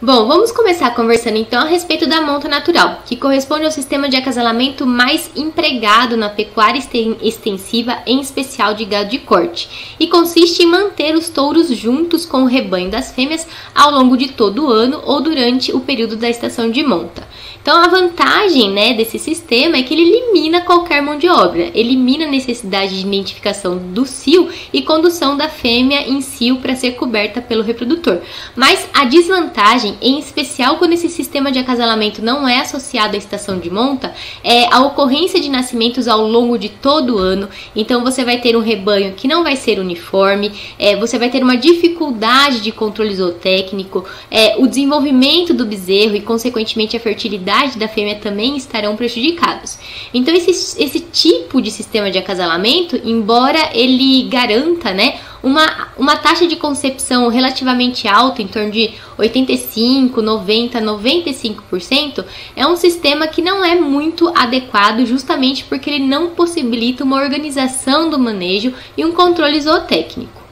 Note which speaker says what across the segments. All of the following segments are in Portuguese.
Speaker 1: Bom, vamos começar conversando então a respeito da monta natural, que corresponde ao sistema de acasalamento mais empregado na pecuária extensiva, em especial de gado de corte, e consiste em manter os touros juntos com o rebanho das fêmeas ao longo de todo o ano ou durante o período da estação de monta. Então a vantagem desse sistema é que ele elimina qualquer mão de obra, elimina a necessidade de identificação do cio e condução da fêmea em cio para ser coberta pelo reprodutor. Mas a desvantagem, em especial quando esse sistema de acasalamento não é associado à estação de monta, é a ocorrência de nascimentos ao longo de todo o ano. Então você vai ter um rebanho que não vai ser uniforme, você vai ter uma dificuldade de controle zootécnico, o desenvolvimento do bezerro e consequentemente a fertilidade da fêmea também estarão prejudicados. Então esse tipo de sistema de acasalamento, embora ele garanta uma taxa de concepção relativamente alta, em torno de 85, 90, 95%, é um sistema que não é muito adequado justamente porque ele não possibilita uma organização do manejo e um controle zootécnico.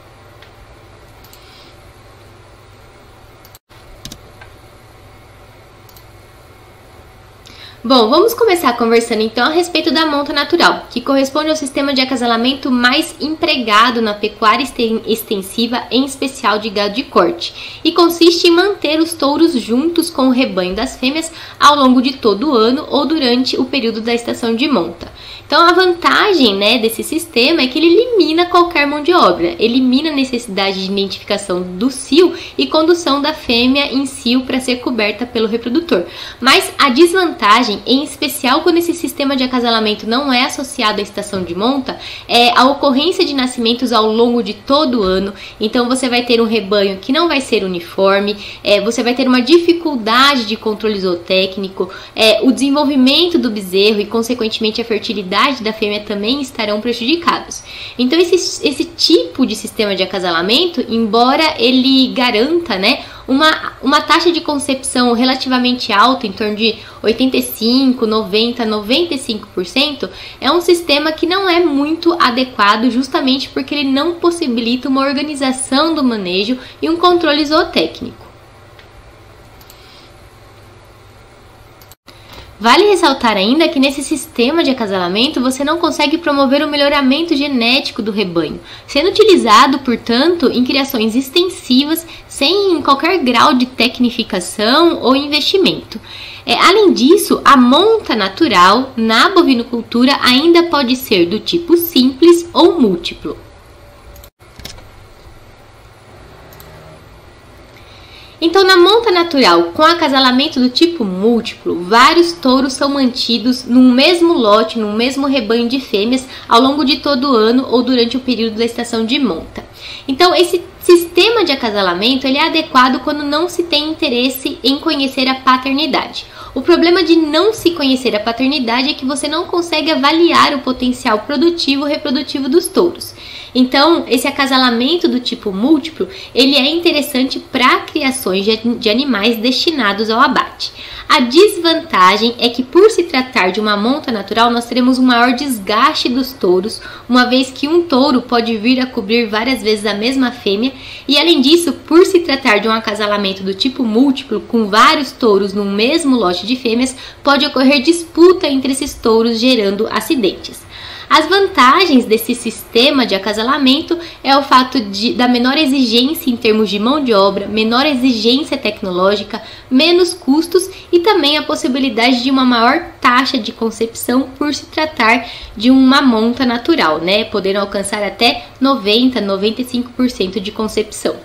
Speaker 1: Bom, vamos começar conversando então a respeito da monta natural, que corresponde ao sistema de acasalamento mais empregado na pecuária extensiva, em especial de gado de corte, e consiste em manter os touros juntos com o rebanho das fêmeas ao longo de todo o ano ou durante o período da estação de monta. Então a vantagem desse sistema é que ele elimina qualquer mão de obra, elimina a necessidade de identificação do cio e condução da fêmea em cio para ser coberta pelo reprodutor. Mas a desvantagem, em especial quando esse sistema de acasalamento não é associado à estação de monta, é a ocorrência de nascimentos ao longo de todo o ano. Então você vai ter um rebanho que não vai ser uniforme, você vai ter uma dificuldade de controle zootécnico, o desenvolvimento do bezerro e consequentemente a fertilidade da fêmea também estarão prejudicados. Então esse tipo de sistema de acasalamento, embora ele garanta uma taxa de concepção relativamente alta, em torno de 85, 90, 95%, é um sistema que não é muito adequado justamente porque ele não possibilita uma organização do manejo e um controle zootécnico. Vale ressaltar ainda que nesse sistema de acasalamento você não consegue promover o melhoramento genético do rebanho, sendo utilizado, portanto, em criações extensivas sem qualquer grau de tecnificação ou investimento. Além disso, a monta natural na bovinocultura ainda pode ser do tipo simples ou múltiplo. Então, na monta natural, com acasalamento do tipo múltiplo, vários touros são mantidos num mesmo lote, num mesmo rebanho de fêmeas, ao longo de todo o ano ou durante o período da estação de monta. Então, esse sistema de acasalamento ele é adequado quando não se tem interesse em conhecer a paternidade. O problema de não se conhecer a paternidade é que você não consegue avaliar o potencial produtivo e reprodutivo dos touros. Então, esse acasalamento do tipo múltiplo, ele é interessante para criações de animais destinados ao abate. A desvantagem é que, por se tratar de uma monta natural, nós teremos um maior desgaste dos touros, uma vez que um touro pode vir a cobrir várias vezes a mesma fêmea, e além disso, por se tratar de um acasalamento do tipo múltiplo, com vários touros no mesmo lote de fêmeas, pode ocorrer disputa entre esses touros, gerando acidentes. As vantagens desse sistema de acasalamento é o fato da menor exigência em termos de mão de obra, menor exigência tecnológica, menos custos e também a possibilidade de uma maior taxa de concepção por se tratar de uma monta natural, podendo alcançar até 90, 95% de concepção.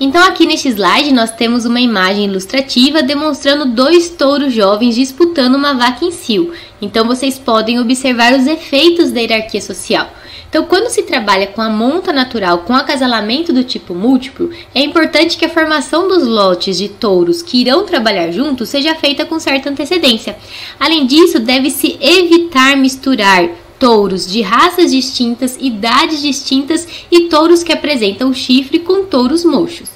Speaker 1: Então aqui neste slide nós temos uma imagem ilustrativa demonstrando dois touros jovens disputando uma vaca em cio. Então vocês podem observar os efeitos da hierarquia social. Então quando se trabalha com a monta natural com acasalamento do tipo múltiplo, é importante que a formação dos lotes de touros que irão trabalhar juntos seja feita com certa antecedência. Além disso, deve-se evitar misturar touros de raças distintas, idades distintas e touros que apresentam chifre com touros mochos.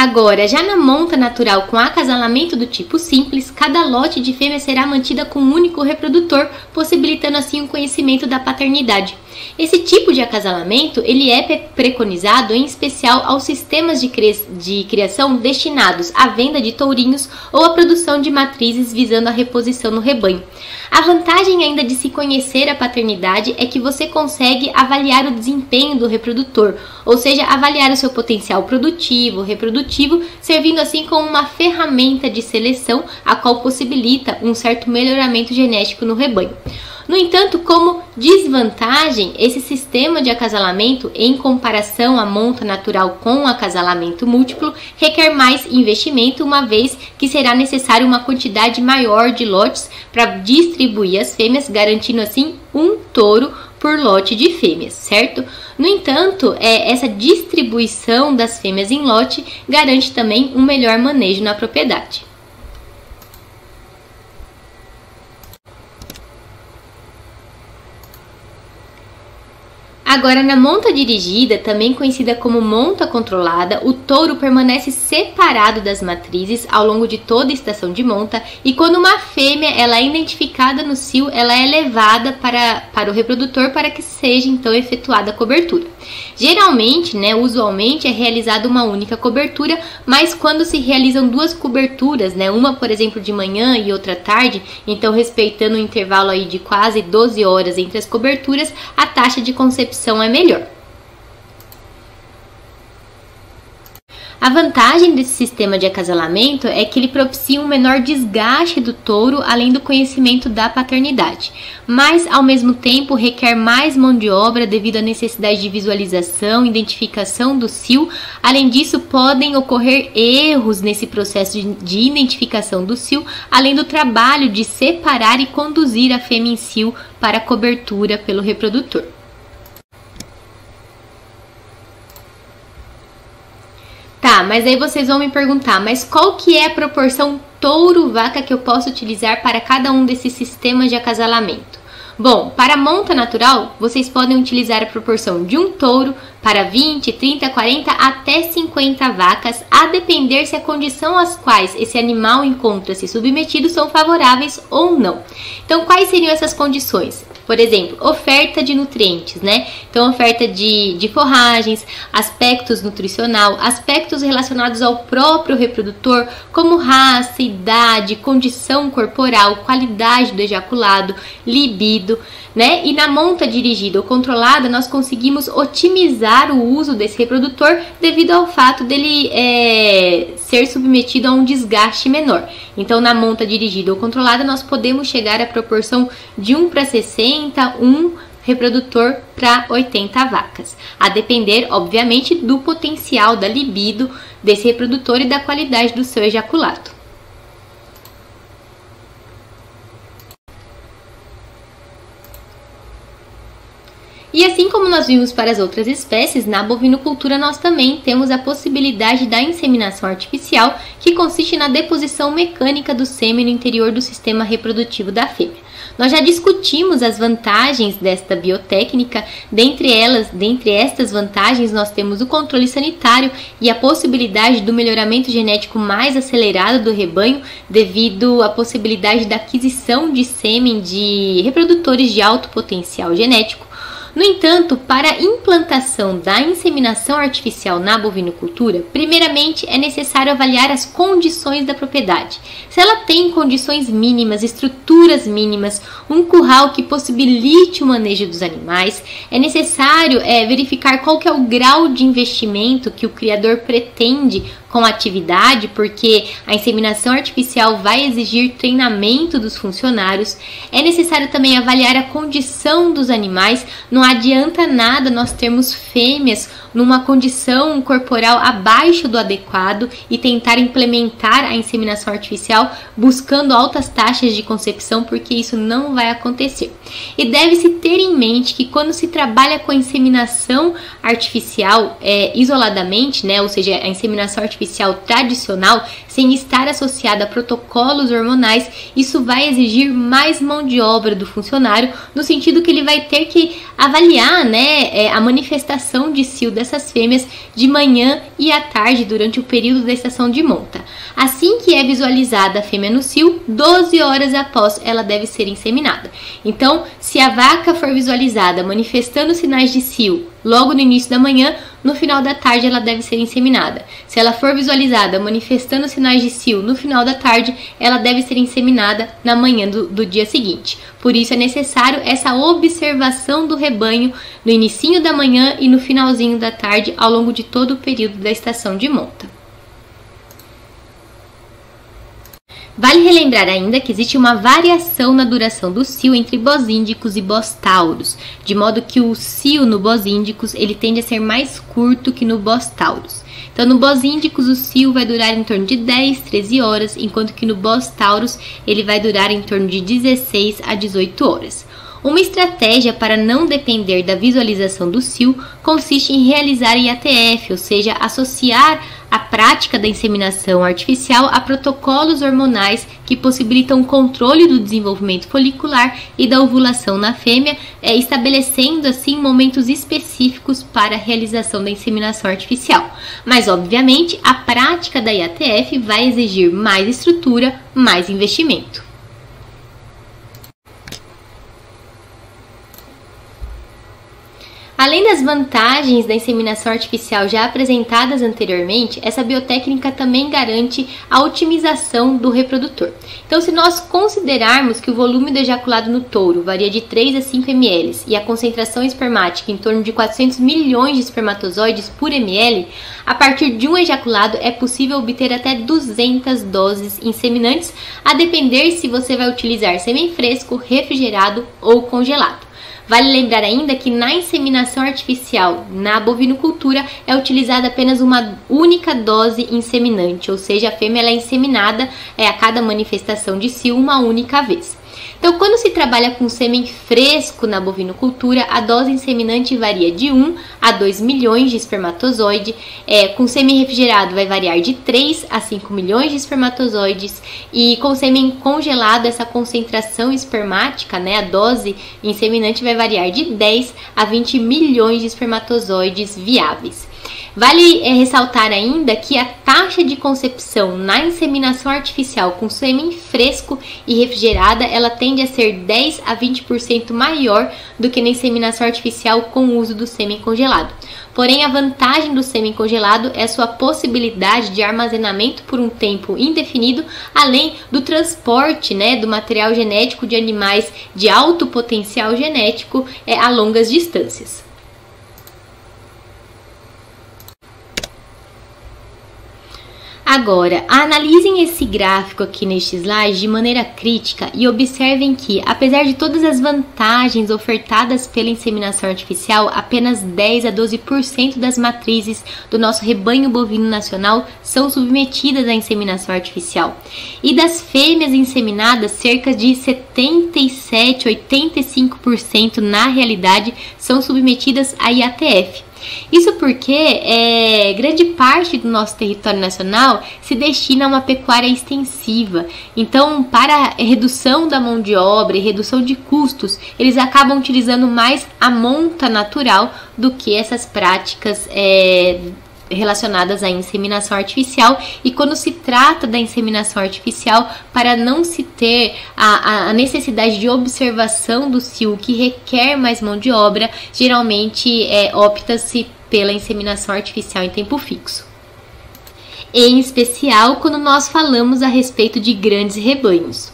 Speaker 1: Agora, já na monta natural com acasalamento do tipo simples, cada lote de fêmea será mantida com um único reprodutor, possibilitando assim o conhecimento da paternidade. Esse tipo de acasalamento ele é preconizado em especial aos sistemas de criação destinados à venda de tourinhos ou à produção de matrizes visando a reposição no rebanho. A vantagem ainda de se conhecer a paternidade é que você consegue avaliar o desempenho do reprodutor, ou seja, avaliar o seu potencial produtivo, reprodutivo, servindo assim como uma ferramenta de seleção, a qual possibilita um certo melhoramento genético no rebanho. No entanto, como desvantagem, esse sistema de acasalamento, em comparação à monta natural com acasalamento múltiplo, requer mais investimento, uma vez que será necessário uma quantidade maior de lotes para distribuir as fêmeas, garantindo assim um touro por lote de fêmeas, certo? No entanto, essa distribuição das fêmeas em lote garante também um melhor manejo na propriedade. Agora, na monta dirigida, também conhecida como monta controlada, o touro permanece separado das matrizes ao longo de toda a estação de monta e quando uma fêmea ela é identificada no cio, ela é levada para o reprodutor para que seja então efetuada a cobertura. Geralmente, usualmente é realizada uma única cobertura, mas quando se realizam duas coberturas, uma por exemplo de manhã e outra tarde, então respeitando um intervalo aí de quase 12 horas entre as coberturas, a taxa de concepção é melhor. A vantagem desse sistema de acasalamento é que ele propicia um menor desgaste do touro, além do conhecimento da paternidade, mas ao mesmo tempo requer mais mão de obra devido à necessidade de visualização e identificação do cio. Além disso, podem ocorrer erros nesse processo de identificação do cio, além do trabalho de separar e conduzir a fêmea em cio para a cobertura pelo reprodutor. Tá, mas aí vocês vão me perguntar, mas qual que é a proporção touro-vaca que eu posso utilizar para cada um desses sistemas de acasalamento? Bom, para a monta natural, vocês podem utilizar a proporção de um touro para 20, 30, 40 até 50 vacas, a depender se a condição às quais esse animal encontra-se submetido são favoráveis ou não. Então, quais seriam essas condições? Por exemplo, oferta de nutrientes, Então, oferta de forragens, aspectos nutricional, aspectos relacionados ao próprio reprodutor, como raça, idade, condição corporal, qualidade do ejaculado, libido, E na monta dirigida ou controlada, nós conseguimos otimizar o uso desse reprodutor devido ao fato dele ser submetido a um desgaste menor. Então, na monta dirigida ou controlada, nós podemos chegar à proporção de 1 para 60, um reprodutor para 80 vacas, a depender, obviamente, do potencial da libido desse reprodutor e da qualidade do seu ejaculado. E assim como nós vimos para as outras espécies, na bovinocultura nós também temos a possibilidade da inseminação artificial, que consiste na deposição mecânica do sêmen no interior do sistema reprodutivo da fêmea. Nós já discutimos as vantagens desta biotécnica, dentre estas vantagens nós temos o controle sanitário e a possibilidade do melhoramento genético mais acelerado do rebanho, devido à possibilidade da aquisição de sêmen de reprodutores de alto potencial genético. No entanto, para a implantação da inseminação artificial na bovinocultura, primeiramente é necessário avaliar as condições da propriedade. Se ela tem condições mínimas, estruturas mínimas, um curral que possibilite o manejo dos animais, é necessário verificar qual que é o grau de investimento que o criador pretende com a atividade, porque a inseminação artificial vai exigir treinamento dos funcionários. É necessário também avaliar a condição dos animais. Não adianta nada nós termos fêmeas numa condição corporal abaixo do adequado e tentar implementar a inseminação artificial buscando altas taxas de concepção, porque isso não vai acontecer. E deve-se ter em mente que quando se trabalha com a inseminação artificial isoladamente, ou seja, a inseminação artificial tradicional, sem estar associada a protocolos hormonais, isso vai exigir mais mão de obra do funcionário, no sentido que ele vai ter que avaliar a manifestação de cio dessas fêmeas de manhã e à tarde durante o período da estação de monta. Assim que é visualizada a fêmea no cio, 12 horas após ela deve ser inseminada. Então, se a vaca for visualizada manifestando sinais de cio logo no início da manhã, no final da tarde ela deve ser inseminada. Se ela for visualizada manifestando sinais de cio no final da tarde, ela deve ser inseminada na manhã do dia seguinte. Por isso é necessário essa observação do rebanho no inicinho da manhã e no finalzinho da tarde, ao longo de todo o período da estação de monta. Vale relembrar ainda que existe uma variação na duração do cio entre bosíndicos e bostauros, de modo que o cio no bosíndicos ele tende a ser mais curto que no bostauros. Então, no bosíndicos o cio vai durar em torno de 10, 13 horas, enquanto que no bostauros ele vai durar em torno de 16 a 18 horas. Uma estratégia para não depender da visualização do cio consiste em realizar IATF, ou seja, associar a prática da inseminação artificial a protocolos hormonais que possibilitam o controle do desenvolvimento folicular e da ovulação na fêmea, estabelecendo assim momentos específicos para a realização da inseminação artificial. Mas, obviamente, a prática da IATF vai exigir mais estrutura, mais investimento. Além das vantagens da inseminação artificial já apresentadas anteriormente, essa biotécnica também garante a otimização do reprodutor. Então, se nós considerarmos que o volume do ejaculado no touro varia de 3 a 5 ml e a concentração espermática em torno de 400 milhões de espermatozoides por ml, a partir de um ejaculado é possível obter até 200 doses inseminantes, a depender se você vai utilizar sêmen fresco, refrigerado ou congelado. Vale lembrar ainda que na inseminação artificial, na bovinocultura, é utilizada apenas uma única dose inseminante, ou seja, a fêmea ela é inseminada a cada manifestação de cio uma única vez. Então, quando se trabalha com sêmen fresco na bovinocultura, a dose inseminante varia de 1 a 2 milhões de espermatozoides. Com sêmen refrigerado vai variar de 3 a 5 milhões de espermatozoides. E com sêmen congelado, essa concentração espermática, a dose inseminante vai variar de 10 a 20 milhões de espermatozoides viáveis. Vale ressaltar ainda que a taxa de concepção na inseminação artificial com sêmen fresco e refrigerada, ela tende a ser 10 a 20% maior do que na inseminação artificial com o uso do sêmen congelado. Porém, a vantagem do sêmen congelado é a sua possibilidade de armazenamento por um tempo indefinido, além do transporte do material genético de animais de alto potencial genético a longas distâncias. Agora, analisem esse gráfico aqui neste slide de maneira crítica e observem que, apesar de todas as vantagens ofertadas pela inseminação artificial, apenas 10 a 12% das matrizes do nosso rebanho bovino nacional são submetidas à inseminação artificial. E das fêmeas inseminadas, cerca de 77 a 85% na realidade são submetidas à IATF. Isso porque grande parte do nosso território nacional se destina a uma pecuária extensiva. Então, para redução da mão de obra e redução de custos, eles acabam utilizando mais a monta natural do que essas práticas relacionadas à inseminação artificial. E quando se trata da inseminação artificial, para não se ter a necessidade de observação do cio, que requer mais mão de obra, geralmente opta-se pela inseminação artificial em tempo fixo. Em especial quando nós falamos a respeito de grandes rebanhos.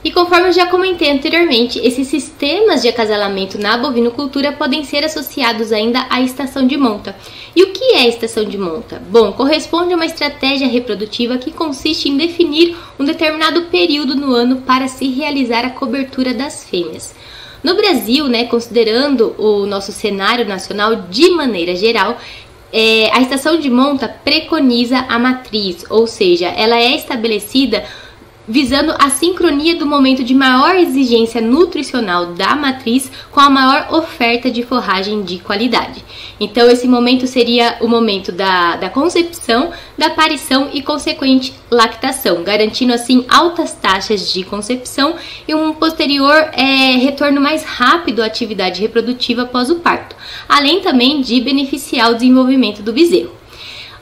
Speaker 1: E conforme eu já comentei anteriormente, esses sistemas de acasalamento na bovinocultura podem ser associados ainda à estação de monta. E o que é a estação de monta? Bom, corresponde a uma estratégia reprodutiva que consiste em definir um determinado período no ano para se realizar a cobertura das fêmeas. No Brasil, considerando o nosso cenário nacional de maneira geral, a estação de monta preconiza a matriz, ou seja, ela é estabelecida visando a sincronia do momento de maior exigência nutricional da matriz com a maior oferta de forragem de qualidade. Então esse momento seria o momento da concepção, da aparição e consequente lactação, garantindo assim altas taxas de concepção e um posterior retorno mais rápido à atividade reprodutiva após o parto, além também de beneficiar o desenvolvimento do bezerro.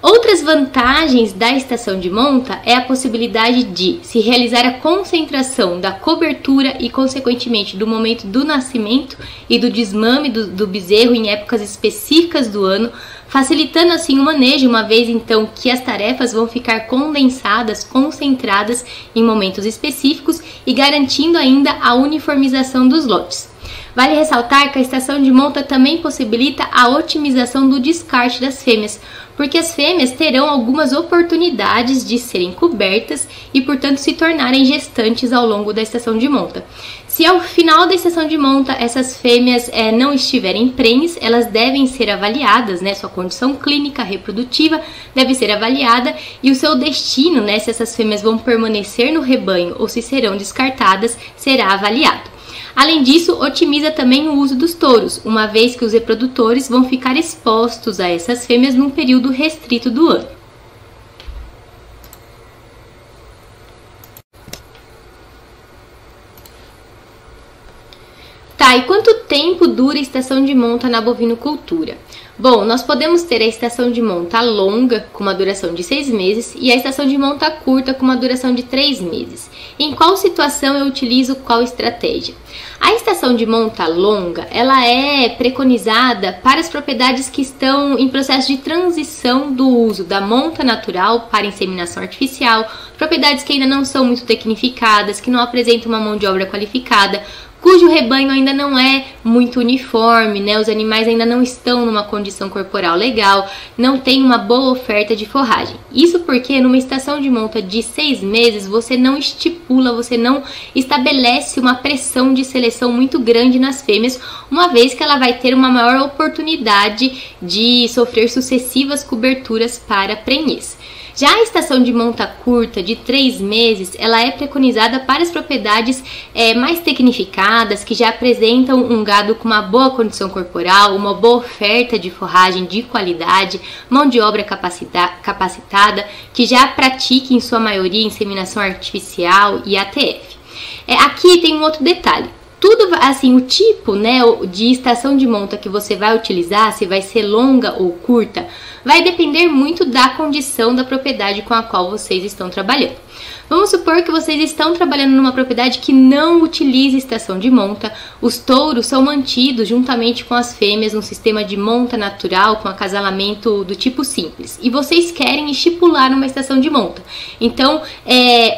Speaker 1: Outras vantagens da estação de monta é a possibilidade de se realizar a concentração da cobertura e, consequentemente, do momento do nascimento e do desmame do bezerro em épocas específicas do ano, facilitando assim o manejo, uma vez então que as tarefas vão ficar condensadas, concentradas em momentos específicos e garantindo ainda a uniformização dos lotes. Vale ressaltar que a estação de monta também possibilita a otimização do descarte das fêmeas, porque as fêmeas terão algumas oportunidades de serem cobertas e, portanto, se tornarem gestantes ao longo da estação de monta. Se ao final da estação de monta essas fêmeas não estiverem prenhes, elas devem ser avaliadas, né? Sua condição clínica reprodutiva deve ser avaliada e o seu destino, né? Se essas fêmeas vão permanecer no rebanho ou se serão descartadas, será avaliado. Além disso, otimiza também o uso dos touros, uma vez que os reprodutores vão ficar expostos a essas fêmeas num período restrito do ano. Tá, e quanto tempo dura a estação de monta na bovinocultura? Bom, nós podemos ter a estação de monta longa, com uma duração de 6 meses, e a estação de monta curta, com uma duração de 3 meses. Em qual situação eu utilizo qual estratégia? A estação de monta longa, ela é preconizada para as propriedades que estão em processo de transição do uso da monta natural para inseminação artificial, propriedades que ainda não são muito tecnificadas, que não apresentam uma mão de obra qualificada, cujo rebanho ainda não é muito uniforme, né? Os animais ainda não estão numa condição corporal legal, não tem uma boa oferta de forragem. Isso porque numa estação de monta de 6 meses, você não estipula, você não estabelece uma pressão de seleção muito grande nas fêmeas, uma vez que ela vai ter uma maior oportunidade de sofrer sucessivas coberturas para prenhez. Já a estação de monta curta, de 3 meses, ela é preconizada para as propriedades mais tecnificadas, que já apresentam um gado com uma boa condição corporal, uma boa oferta de forragem de qualidade, mão de obra capacitada, que já pratique em sua maioria inseminação artificial e ATF. Aqui tem um outro detalhe. Tudo assim, o tipo, né, de estação de monta que você vai utilizar, se vai ser longa ou curta, vai depender muito da condição da propriedade com a qual vocês estão trabalhando. Vamos supor que vocês estão trabalhando numa propriedade que não utiliza estação de monta. Os touros são mantidos juntamente com as fêmeas num sistema de monta natural com acasalamento do tipo simples. E vocês querem estipular uma estação de monta. Então,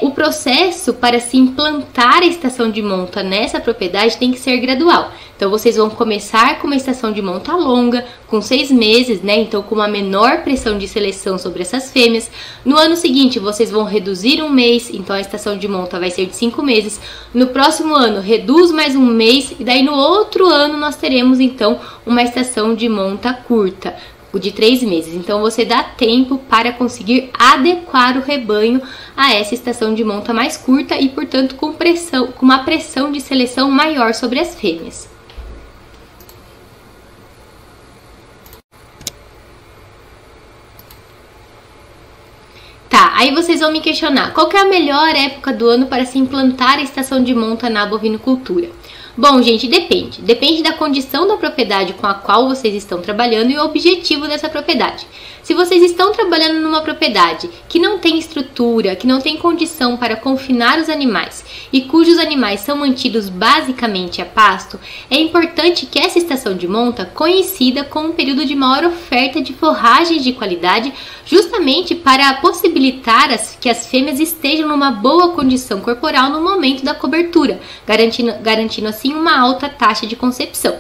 Speaker 1: o processo para se implantar a estação de monta nessa propriedade tem que ser gradual. Então, vocês vão começar com uma estação de monta longa, com 6 meses, né? Então, com uma menor pressão de seleção sobre essas fêmeas. No ano seguinte, vocês vão reduzir um mês, então a estação de monta vai ser de 5 meses. No próximo ano, reduz mais um mês, e daí no outro ano nós teremos, então, uma estação de monta curta, de 3 meses. Então, você dá tempo para conseguir adequar o rebanho a essa estação de monta mais curta e, portanto, com uma pressão de seleção maior sobre as fêmeas. Tá, aí vocês vão me questionar, qual que é a melhor época do ano para se implantar a estação de monta na bovinocultura? Bom, gente, depende da condição da propriedade com a qual vocês estão trabalhando e o objetivo dessa propriedade. Se vocês estão trabalhando numa propriedade que não tem estrutura, que não tem condição para confinar os animais e cujos animais são mantidos basicamente a pasto, é importante que essa estação de monta coincida com um período de maior oferta de forragens de qualidade, justamente para possibilitar que as fêmeas estejam numa boa condição corporal no momento da cobertura, garantindo assim uma alta taxa de concepção.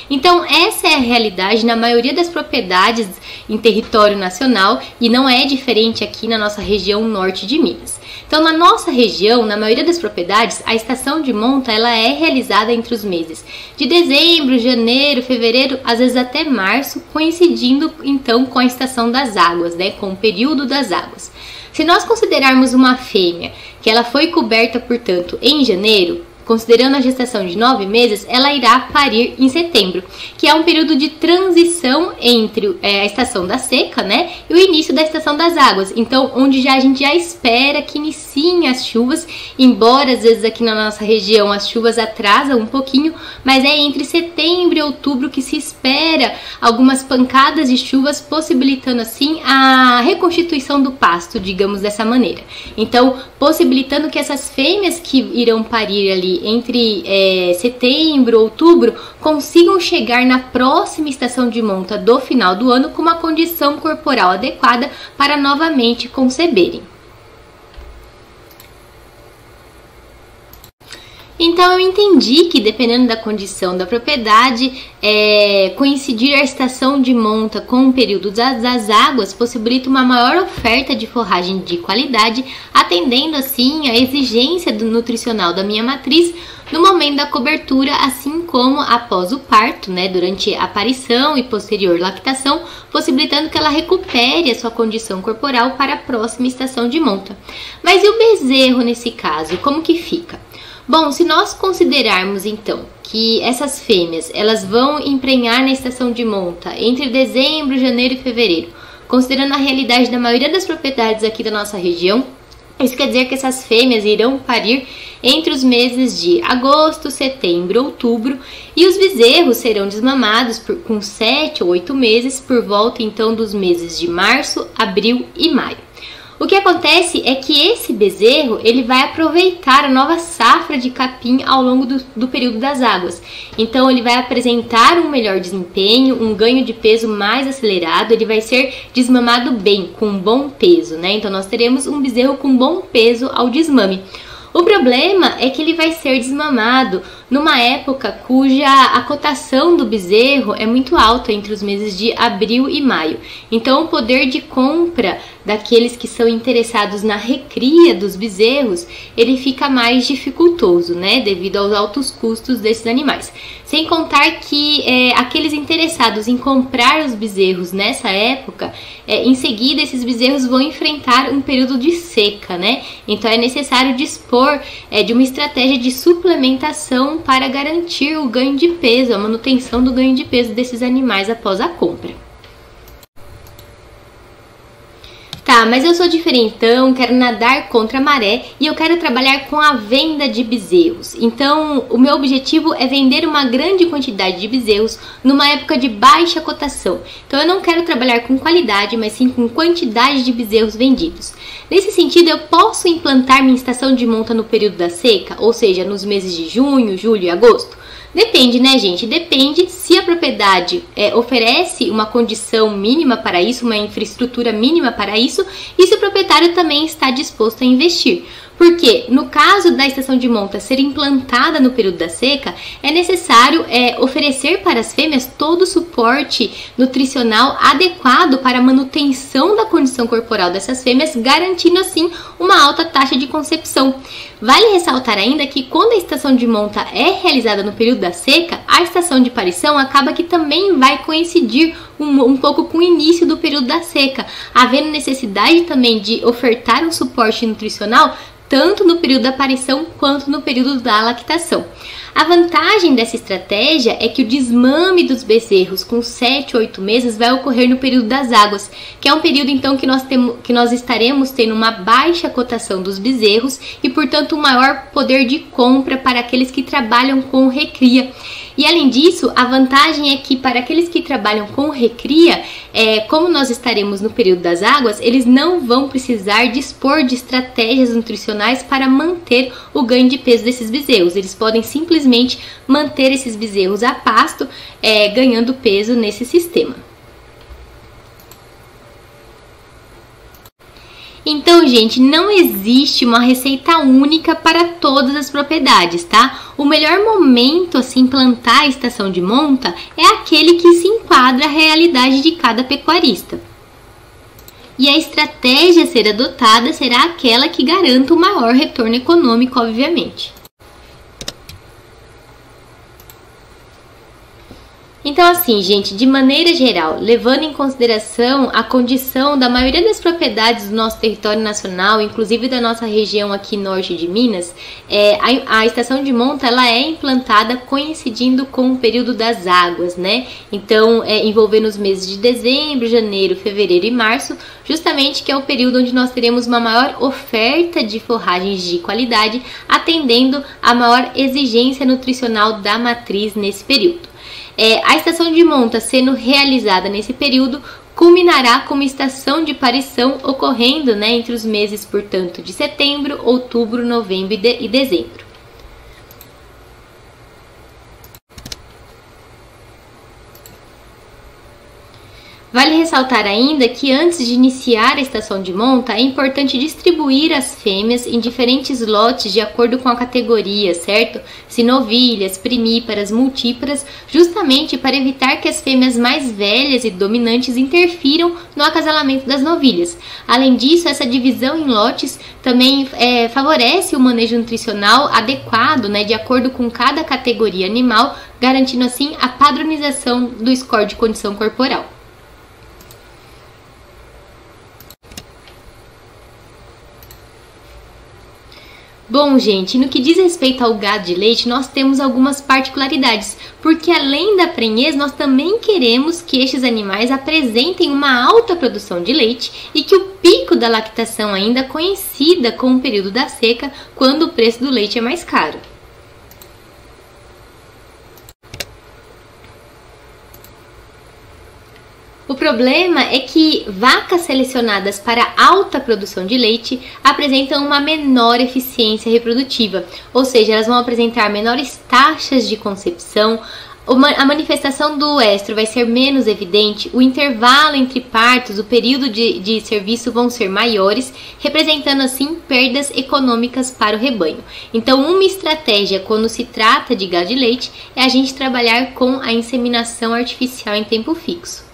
Speaker 1: Então essa é a realidade na maioria das propriedades em território nacional e não é diferente aqui na nossa região norte de Minas. Então na nossa região, na maioria das propriedades, a estação de monta ela é realizada entre os meses de dezembro, janeiro, fevereiro, às vezes até março, coincidindo então com a estação das águas, né, com o período das águas. Se nós considerarmos uma fêmea que ela foi coberta, portanto, em janeiro, considerando a gestação de 9 meses, ela irá parir em setembro, que é um período de transição entre a estação da seca, né, e o início da estação das águas. Então, onde a gente já espera que iniciem as chuvas, embora às vezes aqui na nossa região as chuvas atrasam um pouquinho, mas é entre setembro e outubro que se espera algumas pancadas de chuvas, possibilitando assim a reconstituição do pasto, digamos dessa maneira. Então, possibilitando que essas fêmeas que irão parir ali entre setembro, outubro, consigam chegar na próxima estação de monta do final do ano com uma condição corporal adequada para novamente conceberem. Então eu entendi que dependendo da condição da propriedade, coincidir a estação de monta com o período das águas possibilita uma maior oferta de forragem de qualidade, atendendo assim a exigência nutricional da minha matriz no momento da cobertura, assim como após o parto, né, durante a aparição e posterior lactação, possibilitando que ela recupere a sua condição corporal para a próxima estação de monta. Mas e o bezerro nesse caso, como que fica? Bom, se nós considerarmos então que essas fêmeas elas vão emprenhar na estação de monta entre dezembro, janeiro e fevereiro, considerando a realidade da maioria das propriedades aqui da nossa região, isso quer dizer que essas fêmeas irão parir entre os meses de agosto, setembro, outubro, e os bezerros serão desmamados com 7 ou 8 meses por volta então dos meses de março, abril e maio. O que acontece é que esse bezerro ele vai aproveitar a nova safra de capim ao longo do período das águas. Então ele vai apresentar um melhor desempenho, um ganho de peso mais acelerado, ele vai ser desmamado bem, com um bom peso, né? Então nós teremos um bezerro com bom peso ao desmame. O problema é que ele vai ser desmamado numa época cuja a cotação do bezerro é muito alta entre os meses de abril e maio. Então o poder de compra daqueles que são interessados na recria dos bezerros, ele fica mais dificultoso, né, devido aos altos custos desses animais. Sem contar que aqueles interessados em comprar os bezerros nessa época, em seguida esses bezerros vão enfrentar um período de seca, né? Então é necessário dispor de uma estratégia de suplementação para garantir o ganho de peso, a manutenção do ganho de peso desses animais após a compra. Tá, mas eu sou diferentão, quero nadar contra a maré e eu quero trabalhar com a venda de bezerros. Então, o meu objetivo é vender uma grande quantidade de bezerros numa época de baixa cotação. Então, eu não quero trabalhar com qualidade, mas sim com quantidade de bezerros vendidos. Nesse sentido, eu posso implantar minha estação de monta no período da seca, ou seja, nos meses de junho, julho e agosto? Depende, né, gente? Depende se a propriedade oferece uma condição mínima para isso, uma infraestrutura mínima para isso, e se o proprietário também está disposto a investir. Porque no caso da estação de monta ser implantada no período da seca, é necessário oferecer para as fêmeas todo o suporte nutricional adequado para a manutenção da condição corporal dessas fêmeas, garantindo assim uma alta taxa de concepção. Vale ressaltar ainda que quando a estação de monta é realizada no período da seca, a estação de parição acaba que também vai coincidir um pouco com o início do período da seca, havendo necessidade também de ofertar um suporte nutricional tanto no período da aparição quanto no período da lactação. A vantagem dessa estratégia é que o desmame dos bezerros com 7 ou 8 meses vai ocorrer no período das águas, que é um período então que nós estaremos tendo uma baixa cotação dos bezerros e, portanto, um maior poder de compra para aqueles que trabalham com recria. E além disso, a vantagem é que para aqueles que trabalham com recria, como nós estaremos no período das águas, eles não vão precisar dispor de estratégias nutricionais para manter o ganho de peso desses bezerros. Eles podem simplesmente manter esses bezerros a pasto, ganhando peso nesse sistema. Então, gente, não existe uma receita única para todas as propriedades, tá? O melhor momento a se implantar a estação de monta é aquele que se enquadra à realidade de cada pecuarista. E a estratégia a ser adotada será aquela que garanta o maior retorno econômico, obviamente. Então, assim, gente, de maneira geral, levando em consideração a condição da maioria das propriedades do nosso território nacional, inclusive da nossa região aqui norte de Minas, a estação de monta ela é implantada coincidindo com o período das águas, né? Então, envolvendo os meses de dezembro, janeiro, fevereiro e março, justamente que é o período onde nós teremos uma maior oferta de forragens de qualidade, atendendo a maior exigência nutricional da matriz nesse período. A estação de monta sendo realizada nesse período culminará com uma estação de parição ocorrendo, né, entre os meses, portanto, de setembro, outubro, novembro e dezembro. Vale ressaltar ainda que antes de iniciar a estação de monta, é importante distribuir as fêmeas em diferentes lotes de acordo com a categoria, certo? Sinovilhas, primíparas, multíparas, justamente para evitar que as fêmeas mais velhas e dominantes interfiram no acasalamento das novilhas. Além disso, essa divisão em lotes também favorece o manejo nutricional adequado, né, de acordo com cada categoria animal, garantindo assim a padronização do score de condição corporal. Bom, gente, no que diz respeito ao gado de leite, nós temos algumas particularidades, porque além da prenhez, nós também queremos que estes animais apresentem uma alta produção de leite e que o pico da lactação ainda coincida com o período da seca, quando o preço do leite é mais caro. O problema é que vacas selecionadas para alta produção de leite apresentam uma menor eficiência reprodutiva, ou seja, elas vão apresentar menores taxas de concepção, a manifestação do estro vai ser menos evidente, o intervalo entre partos, o período de serviço vão ser maiores, representando assim perdas econômicas para o rebanho. Então, uma estratégia quando se trata de gado de leite é a gente trabalhar com a inseminação artificial em tempo fixo.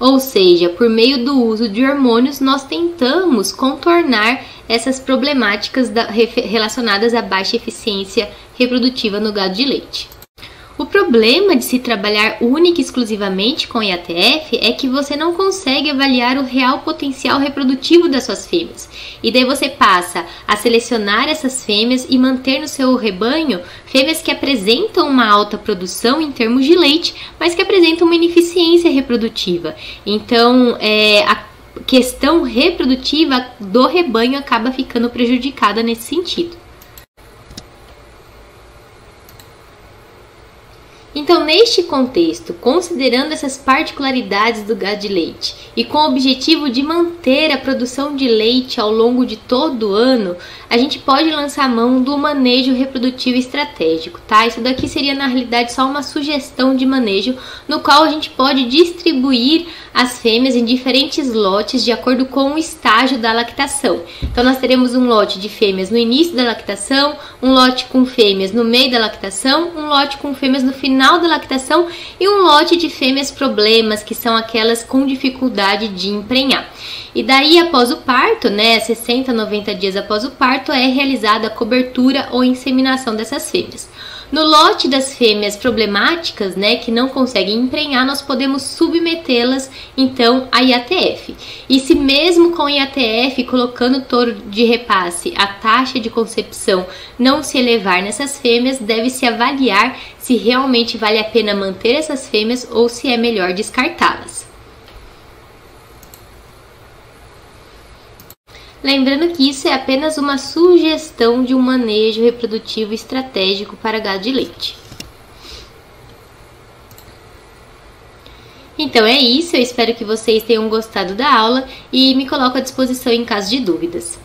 Speaker 1: Ou seja, por meio do uso de hormônios, nós tentamos contornar essas problemáticas relacionadas à baixa eficiência reprodutiva no gado de leite. O problema de se trabalhar única e exclusivamente com IATF é que você não consegue avaliar o real potencial reprodutivo das suas fêmeas. E daí você passa a selecionar essas fêmeas e manter no seu rebanho fêmeas que apresentam uma alta produção em termos de leite, mas que apresentam uma ineficiência reprodutiva. Então, a questão reprodutiva do rebanho acaba ficando prejudicada nesse sentido. Então, neste contexto, considerando essas particularidades do gado de leite e com o objetivo de manter a produção de leite ao longo de todo o ano, a gente pode lançar mão do manejo reprodutivo estratégico, tá? Isso daqui seria, na realidade, só uma sugestão de manejo, no qual a gente pode distribuir as fêmeas em diferentes lotes de acordo com o estágio da lactação. Então, nós teremos um lote de fêmeas no início da lactação, um lote com fêmeas no meio da lactação, um lote com fêmeas no final da lactação e um lote de fêmeas problemas, que são aquelas com dificuldade de emprenhar. E daí, após o parto, né, 60 a 90 dias após o parto, é realizada a cobertura ou inseminação dessas fêmeas. No lote das fêmeas problemáticas, né, que não conseguem emprenhar, nós podemos submetê-las, então, a IATF. E se mesmo com IATF, colocando touro de repasse, a taxa de concepção não se elevar nessas fêmeas, deve-se avaliar se realmente vale a pena manter essas fêmeas ou se é melhor descartá-las. Lembrando que isso é apenas uma sugestão de um manejo reprodutivo estratégico para gado de leite. Então é isso, eu espero que vocês tenham gostado da aula e me coloco à disposição em caso de dúvidas.